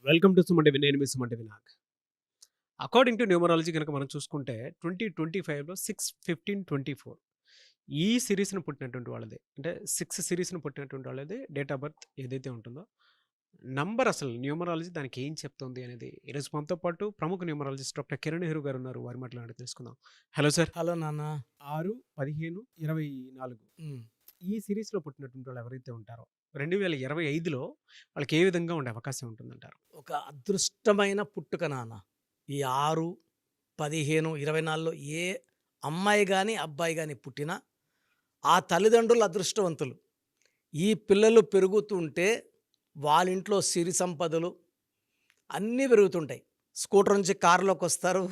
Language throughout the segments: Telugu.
Welcome to Suman TV. నేను మీ Suman TV Nag. According to numerology గనక మనం చూసుకుంటే 2025లో 6/15/24 ఈ సీరీస్‌ని పుట్టినటువంటి వాళ్ళది. అంటే 6 సీరీస్‌ని పుట్టినటువంటి వాళ్ళది డేట్ ఆఫ్ బర్త్ ఏదైతే ఉంటుందో, నంబర్ అసలు న్యూమరాలజీ దానికి ఏం చెప్తుంది అనేది ఈరోజు మనతో పాటు ప్రముఖ న్యూమరాలజిస్ట్ డాక్టర్ కిరణ్ నెహ్రూ గారు ఉన్నారు. వారి మాటలు అడిగి తెలుసుకుందాం. Hello sir. హలో నాన్న. 6, 15, 24 హ్మ్. ఈ సీరీస్‌లో పుట్టినటువంటి వాళ్ళు ఎవరైతే ఉంటారో 2025లో వాళ్ళకి ఏ విధంగా ఉండే అవకాశం ఉంటుందంటారు? ఒక అదృష్టమైన పుట్టుక నాన్న. ఈ 6, 15, 24లో ఏ అమ్మాయి గాని, అబ్బాయి గాని పుట్టినా ఆ తల్లిదండ్రులు అదృష్టవంతులు. ఈ పిల్లలు పెరుగుతుంటే వాళ్ళింట్లో సిరి సంపదలు అన్నీ పెరుగుతుంటాయి. స్కూటర్ నుంచి కారులోకొస్తారు.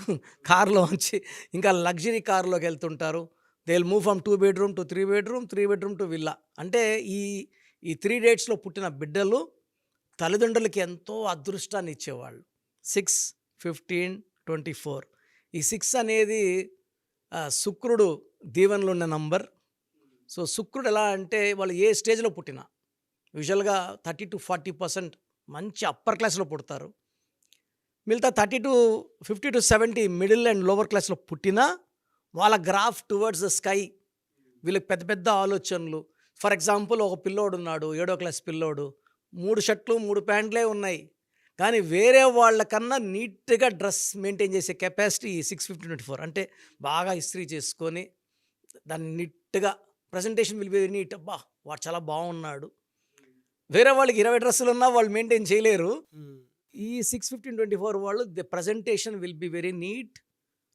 కారులోంచి ఇంకా లగ్జరీ కారులోకెళ్తుంటారు. They will move from 2 bedroom to 3 bedroom, 3 bedroom to villa. అంటే ఈ ఈ 3 డేట్స్‌లో పుట్టిన బిడ్డలు తల్లిదండ్రులకి ఎంతో అదృష్టాన్ని ఇచ్చేవాళ్ళు. 6, 15, 24 ఈ 6 అనేది శుక్రుడు దీవెనలో ఉన్న నంబర్. సో, శుక్రుడు ఎలా అంటే వాళ్ళు ఏ స్టేజ్‌లో పుట్టినా యూజువల్‌గా 30-40% మంచి అప్పర్ క్లాస్‌లో పుడతారు. మిగతా 50-70 మిడిల్ అండ్ లోవర్ క్లాస్‌లో పుట్టినా వాళ్ళ గ్రాఫ్ టువర్డ్స్ ద స్కై. వీళ్ళకి పెద్ద పెద్ద ఆలోచనలు. ఫర్ ఎగ్జాంపుల్ ఒక పిల్లోడున్నాడు, ఏడో క్లాస్ పిల్లోడు. 3 షర్ట్లు, 3 ప్యాంట్లే ఉన్నాయి. కానీ వేరే వాళ్ళకన్నా నీట్‌గా డ్రెస్ మెయింటైన్ చేసే కెపాసిటీ 6/15/24 అంటే బాగా ఇస్త్రీ చేసుకొని దాన్ని నీట్‌గా presentation will be very neat. అబ్బా! వాడు చాలా బాగున్నాడు. వేరే వాళ్ళకి 20 డ్రెస్సులున్నా వాళ్ళు మెయింటైన్ చేయలేరు. ఈ 6/15/24 వాళ్ళు the presentation will be very neat,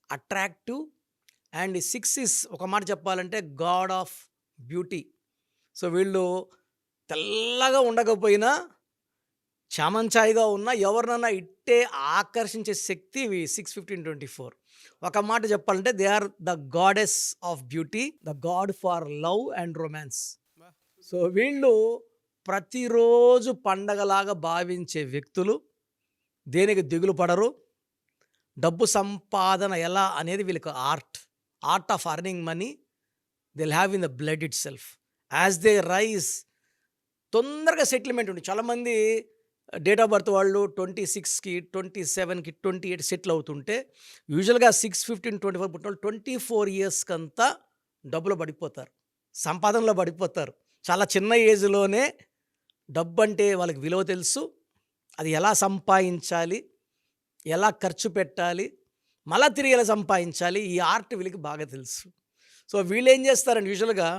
attractive and 6 is ఒక మాట చెప్పాలంటే గాడ్ ఆఫ్ బ్యూటీ. సో, వీళ్ళు తెల్లగా ఉండకపోయినా చామంచాయిగా ఉన్న ఎవరినన్నా ఇట్టే ఆకర్షించే శక్తి 6/15/24. ఒక మాట చెప్పాలంటే they are the goddess of beauty, the god for love and romance. So, వీళ్ళు ప్రతిరోజు పండగలాగా భావించే వ్యక్తులు. దేనికి దిగులు పడరు. డబ్బు సంపాదన ఎలా అనేది వీళ్ళకి art of earning money they will have in the blood itself. As they rise తొందరగా సెటిల్మెంట్ ఉంది. చాలామంది డేట్ ఆఫ్ బర్త్ వాళ్ళు 26కి, 27కి, 28 సెటిల్ అవుతుంటే యూజువల్గా 6/15/24 పుట్టిన వాళ్ళు 24 ఇయర్స్కంతా డబ్బులో పడిపోతారు, సంపాదనలో పడిపోతారు. చాలా చిన్న ఏజ్లోనే డబ్బు అంటే వాళ్ళకి విలువ తెలుసు. అది ఎలా సంపాదించాలి, ఎలా ఖర్చు పెట్టాలి, మళ్ళా తిరిగి ఎలా సంపాదించాలి, ఈ ఆర్ట్ వీళ్ళకి బాగా తెలుసు. సో, వీళ్ళు ఏం చేస్తారంటే యూజువల్గా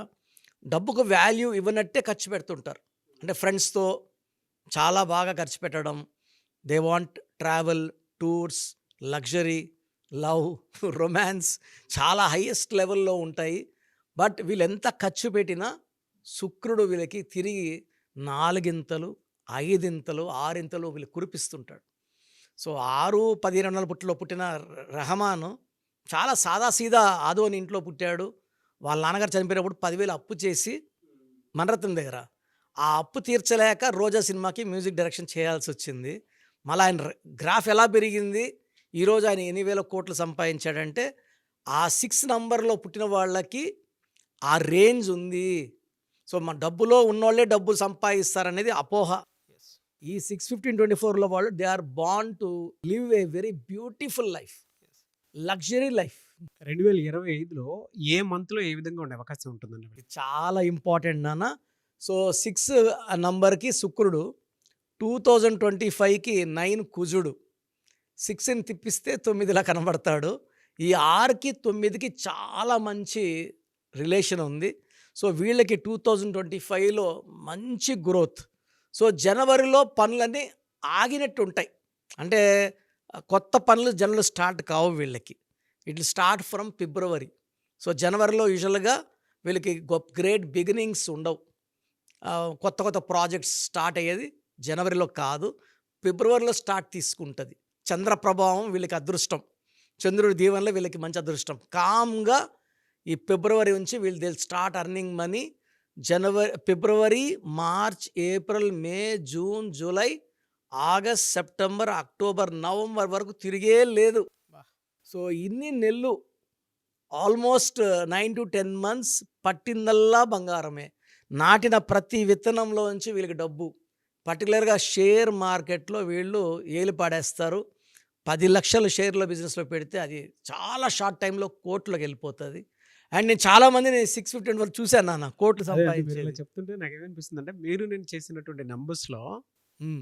డబ్బుకు వాల్యూ ఇవ్వనట్టే ఖర్చు పెడుతుంటారు. అంటే ఫ్రెండ్స్తో చాలా బాగా ఖర్చు పెట్టడం. They want travel, tours, luxury, love, romance చాలా హైయెస్ట్ లెవెల్‌లో ఉంటాయి. బట్ వీళ్ళు ఎంత ఖర్చు పెట్టినా శుక్రుడు వీళ్ళకి తిరిగి 4 5 6 వీళ్ళు కురిపిస్తుంటాడు. సో, 6, 15 పుట్టిన రెహమాను చాలా సాదాసీదా ఆదోని ఇంట్లో పుట్టాడు. వాళ్ళ నాన్నగారు చనిపోయినప్పుడు 10,000 అప్పు చేసి మణిరత్నం దగ్గర. ఆ అప్పు తీర్చలేక 'రోజా' సినిమాకి మ్యూజిక్ డైరెక్షన్ చేయాల్సొచ్చింది. మళ్ళా ఆయన గ్రాఫ్ ఎలా పెరిగింది, ఈరోజు ఆయన ఎన్ని వేల కోట్లు సంపాదించాడంటే, ఆ 6 నంబర్‌లో పుట్టిన వాళ్ళకి ఆ రేంజ్ ఉంది. సో, మన డబ్బులో ఉన్నోళ్ళే డబ్బులు సంపాదిస్తారనేది అపోహ. ఈ 6/15/24లో వాళ్ళు they are born to live a very beautiful life, luxury life. 2025లో ఏ మంత్‌లో ఏ విధంగా ఉండే అవకాశం ఉంటుందండి ఇది వీళ్ళకి? చాలా ఇంపార్టెంట్ నాన్న. సో, 6 నంబర్‌కి శుక్రుడు, 2025కి 9 కుజుడు. 6ని తిప్పిస్తే 9లా కనబడతాడు. ఈ 6కి 9కి చాలా మంచి రిలేషన్ ఉంది. సో, వీళ్ళకి 2025లో మంచి గ్రోత్. సో, జనవరిలో పనులన్నీ ఆగినట్టుంటాయి. అంటే కొత్త పనులు జనరల్ స్టార్ట్ కావు వీళ్ళకి. It will start from February. So, జనవరిలో యూజువల్‌గా వీళ్ళకి గ్రేట్ బిగినింగ్స్ ఉండవు. కొత్త కొత్త ప్రాజెక్ట్స్ స్టార్ట్ అయ్యేది జనవరిలో కాదు, ఫిబ్రవరిలో స్టార్ట్ తీసుకుంటుంది. చంద్ర ప్రభావం వీళ్ళకి అదృష్టం. చంద్రుడి దీవెనలో వీళ్ళకి మంచి అదృష్టం. కామ్‌గా ఈ ఫిబ్రవరి నుంచి వీళ్ళు they will start earning money. February, March, April, May, June, July, August, September, October, November వరకు తిరిగే లేదు. సో, ఇన్ని నెలలు ఆల్మోస్ట్ 9-10 మంత్స్ పట్టిందల్లా బంగారమే. నాటిన ప్రతి విత్తనంలో నుంచి వీళ్ళకి డబ్బు, పర్టికులర్‌గా షేర్ మార్కెట్‌లో వీళ్ళు ఏలు పాడేస్తారు. 10,00,000 షేర్‌లో బిజినెస్‌లో పెడితే అది చాలా షార్ట్ టైమ్‌లో కోట్లోకెళ్ళిపోతది. అండ్ నేను చాలామందిని 650 వరకు చూసాను నాన్న కోట్లు అదే అండి. మీరిలా సంపాదించేది. చెప్తుంటే నాకేమనిపిస్తుందంటే, మీరు నేను చేసినటువంటి నంబర్స్‌లో హ్మ్.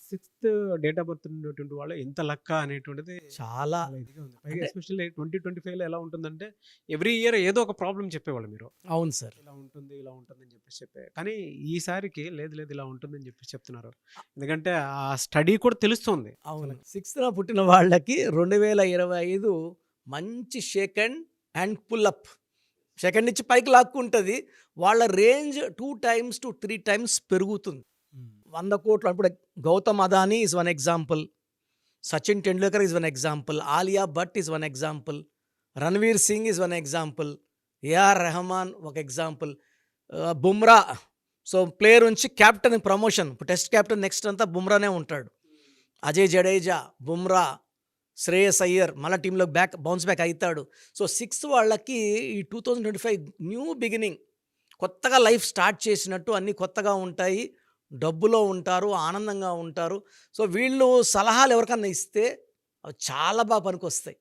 సిక్స్త్ డేట్ ఆఫ్ బర్త్ ఉన్నటువంటి వాళ్ళు ఎంత లక్క అనేటువంటిది చాలా చాలా ఇదిగా ఉంది. పైగా అంటే ఎస్పెషల్లీ 2025లో ఎలా ఉంటుందంటే, ఎవ్రీ ఇయర్ ఏదో ఒక ప్రాబ్లమ్ చెప్పేవాళ్ళు మీరు. అవును సార్. ఇలా ఉంటుంది, ఇలా ఉంటుందని చెప్పేసి కానీ ఈసారికి లేదు, లేదు ఇలా ఉంటుందని చెప్పేసి చెప్తున్నారు. ఎందుకంటే ఆ స్టడీ కూడా తెలుస్తుంది. అవును. 6న పుట్టిన వాళ్ళకి 2025 మంచి shake and pull up. Second నుంచి పైకి లాక్కుంటది. వాళ్ళ రేంజ్ 2 టైమ్స్ టు 3 టైమ్స్ పెరుగుతుంది. హ్మ్. 100,00,00,000 ఇప్పుడు Gautam Adani is one example. Sachin Tendulkar is one example. Alia Bhatt is one example. Ranveer Singh is one example. A R Rahman ఒక ఎగ్జాంపుల్. బుమ్రా. సో, ప్లేయర్ నుంచి కెప్టెన్ ప్రమోషన్. ఇప్పుడు టెస్ట్ కెప్టెన్ నెక్స్ట్ అంతా బుమ్రానే ఉంటాడు. అజయ్ జడేజా, బుమ్రా, శ్రేయస్ అయ్యర్ మళ్ళా టీంలో బౌన్స్ బ్యాక్ అయితాడు. సో, 6 వాళ్ళకి ఈ 2025 న్యూ బిగినింగ్. కొత్తగా లైఫ్ స్టార్ట్ చేసినట్టు అన్నీ కొత్తగా ఉంటాయి. డబ్బులో ఉంటారు, ఆనందంగా ఉంటారు. సో, వీళ్ళు సలహాలు ఎవరికన్నా ఇస్తే అవి చాలా పనికొస్తాయి.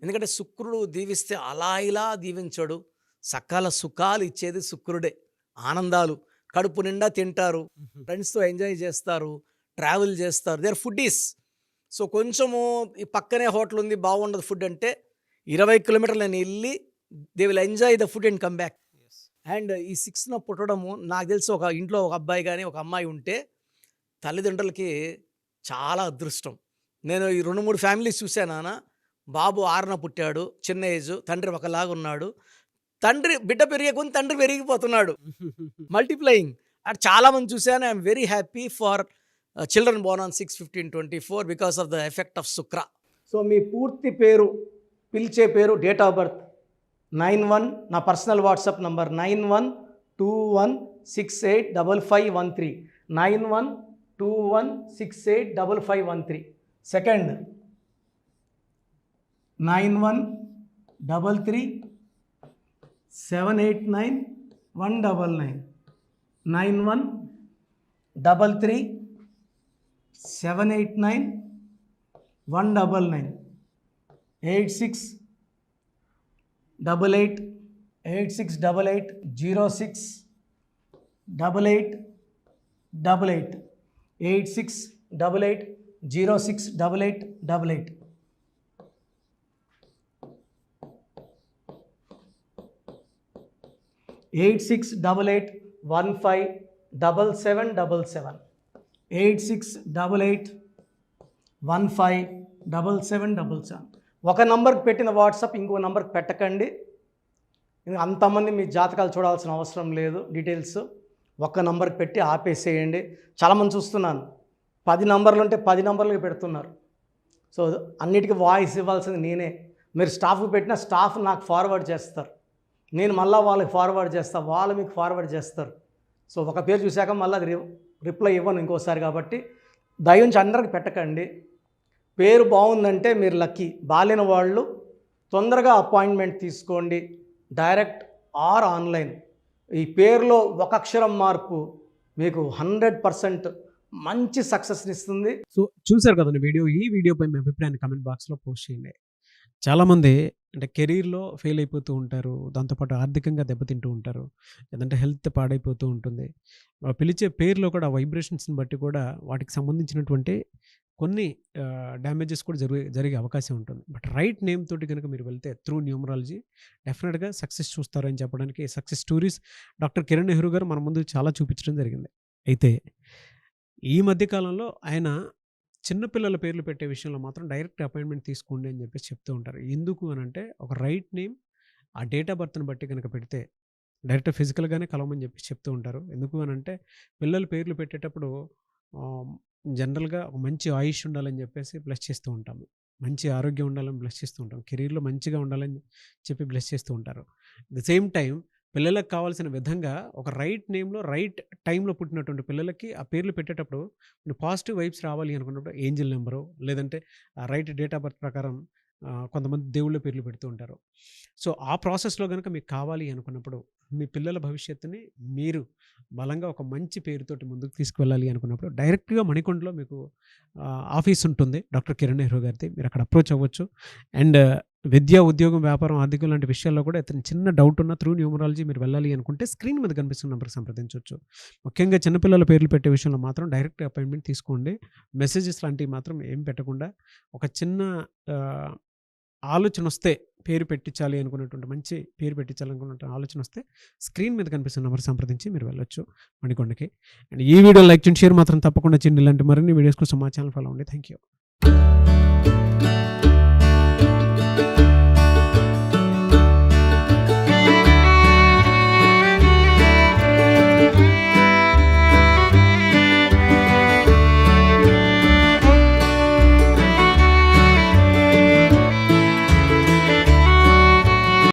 ఎందుకంటే శుక్రుడు దీవిస్తే అలా ఇలా దీవించడు. సకల సుఖాలు ఇచ్చేది శుక్రుడే. ఆనందాలు. కడుపు నిండా తింటారు. హుహు. ఫ్రెండ్స్‌తో ఎంజాయ్ చేస్తారు. ట్రావెల్ చేస్తారు. They are foodies. సో, కొంచెము ఈ పక్కనే హోటల్ ఉంది బాగుండదు ఫుడ్ అంటే 20 కిలోమీటర్లు నేను ఎళ్లి they will enjoy the food and come back. Yes. And ఈ 6న పుట్టడము నాకు తెలిసి ఒక ఇంట్లో ఒక అబ్బాయి గాని, ఒక అమ్మాయి ఉంటే తల్లిదండ్రులకి చాలా అదృష్టం. నేను ఈ 2, 3 ఫ్యామిలీస్ చూసాను నాన్న. బాబు 6న పుట్టాడు. చిన్న ఏజు. తండ్రి ఒకలాగున్నాడు. బిడ్డ పెరిగే కొద్దీ తండ్రి పెరిగిపోతున్నాడు. మల్టిప్లయింగ్. అండ్ చాలామంది చూసాను. I'm very happy for children Born on 6/15/24 because of the effect of Shukra. So, మీ పూర్తి పేరు, పిలిచే పేరు, డేట్ ఆఫ్ బర్త్ 91 నా పర్సనల్ వాట్సాప్ నంబర్ 9121685513 9121685513. సెకండ్ 9133789199 9133789199 86880688 8688068888 8688157777 8688157777. ఒక నంబర్కి పెట్టిన వాట్సాప్ ఇంకో నంబర్కి పెట్టకండి. అంతమంది మీ జాతకాలు చూడాల్సిన అవసరం లేదు. డీటెయిల్స్ ఒక్క నంబర్కి పెట్టి ఆపేసేయండి. చాలామంది చూస్తున్నాను 10 నంబర్లు ఉంటే 10 నంబర్లకి పెడుతున్నారు. సో, అన్నిటికీ వాయిస్ ఇవ్వాల్సింది నేనే. మీరు స్టాఫ్కి పెట్టిన స్టాఫ్ నాకు ఫార్వర్డ్ చేస్తారు. నేను మళ్ళీ వాళ్ళకి ఫార్వర్డ్ చేస్తాను. వాళ్ళు మీకు ఫార్వర్డ్ చేస్తారు. సో, ఒక పేరు చూశాక మళ్ళీ అది రిప్లై ఇవ్వను ఇంకోసారి. కాబట్టి దయించి అందరికి పెట్టకండి. పేరు బాగుందంటే మీరు లక్కీ. బాలేని వాళ్ళు తొందరగా అపాయింట్మెంట్ తీసుకోండి. Direct or online. ఈ పేరులో ఒక అక్షరం మార్పు మీకు 100% మంచి సక్సెస్ని ఇస్తుంది. సో, చూసారు కదండీ వీడియో. ఈ వీడియోపై మీ అభిప్రాయాన్ని కామెంట్ బాక్స్‌లో పోస్ట్ చేయండి. చాలామంది అంటే కెరీర్‌లో ఫెయిల్ అయిపోతూ ఉంటారు. దాంతోపాటు ఆర్థికంగా దెబ్బతింటూ ఉంటారు. లేదంటే హెల్త్ పాడైపోతూ ఉంటుంది. పిలిచే పేరులో కూడా వైబ్రేషన్స్‌ని బట్టి కూడా వాటికి సంబంధించినటువంటి కొన్ని డ్యామేజెస్ కూడా జరిగే అవకాశం ఉంటుంది. బట్ రైట్ నేమ్ తోటి గనుక మీరు వెళ్తే త్రూ న్యూమరాలజీ డెఫినిట్‌గా సక్సెస్ చూస్తారని చెప్పడానికి success stories doctor Kiran Nehru గారు మన ముందు చాలా చూపించడం జరిగింది. అయితే ఈ మధ్య కాలంలో ఆయన చిన్న పిల్లల పేర్లు పెట్టే విషయంలో మాత్రం డైరెక్ట్ అపాయింట్మెంట్ తీసుకోండి అని చెప్పేసి చెప్తూ ఉంటారు. ఎందుకు అనంటే ఒక రైట్ నేమ్ ఆ డేట్ ఆఫ్ బర్త్‌ని బట్టి గనక పెడితే డైరెక్ట్ ఫిజికల్‌గానే కలవమని చెప్పేసి చెప్తూ ఉంటారు. ఎందుకు అనంటే పిల్లల పేర్లు పెట్టేటప్పుడు ఆహ్, జనరల్‌గా ఒక మంచి ఆయుష్ ఉండాలని చెప్పేసి బ్లెస్ చేస్తూ ఉంటాము. మంచి ఆరోగ్యం ఉండాలని బ్లెస్ చేస్తూ ఉంటాం. కెరీర్‌లో మంచిగా ఉండాలని చెప్పి బ్లెస్ చేస్తూ ఉంటారు. అట్ ద సేమ్ టైమ్ పిల్లలకు కావాల్సిన విధంగా ఒక రైట్ నేమ్‌లో రైట్ టైమ్‌లో పుట్టినటువంటి పిల్లలకి ఆ పేర్లు పెట్టేటప్పుడు పాజిటివ్ వైబ్స్ రావాలి అనుకున్నప్పుడు ఏంజెల్ నంబరు లేదంటే రైట్ డేట్ ఆఫ్ బర్త్ ప్రకారం కొంతమంది దేవుళ్ళ పేర్లు పెడుతూ ఉంటారు. సో, ఆ ప్రాసెస్‌లో గనుక మీకు కావాలి అనుకున్నప్పుడు, మీ పిల్లల భవిష్యత్తుని మీరు బలంగా ఒక మంచి పేరుతోటి ముందుకు తీసుకువెళ్ళాలి అనుకున్నప్పుడు, డైరెక్ట్‌గా మణికొండలో మీకు ఆఫీస్ ఉంటుంది. డాక్టర్ కిరణ్ నెహ్రూ గారిది. మీరు అక్కడ అప్రోచ్ అవ్వచ్చు. అండ్ విద్య, ఉద్యోగం, వ్యాపారం, ఆర్థికం లాంటి విషయాల్లో కూడా ఏదైనా చిన్న డౌట్ ఉన్నా త్రూ న్యూమరాలజీ మీరు వెళ్ళాలి అనుకుంటే స్క్రీన్ మీద కనిపిస్తున్న నంబర్‌కి సంప్రదించొచ్చు. ముఖ్యంగా చిన్నపిల్లల పేర్లు పెట్టే విషయంలో మాత్రం డైరెక్ట్ అపాయింట్‌మెంట్ తీసుకోండి. మెసేజెస్ లాంటివి మాత్రం ఏం పెట్టకుండా ఒక చిన్న ఆహ్, ఆలోచనొస్తే పేరు పెట్టించాలి అనుకున్నటువంటి మంచి పేరు పెట్టించాలనుకున్న ఆలోచనొస్తే స్క్రీన్ మీద కనిపిస్తున్న నంబర్ సంప్రదించి మీరు వెళ్ళొచ్చు మణికొండకి. అండ్ ఈ వీడియో లైక్ చేయండి, షేర్ మాత్రం తప్పకుండా చేయండి. ఇలాంటి మరిన్ని వీడియోస్ కోసం మా ఛానల్ ఫాలో అవ్వండి. Thank you.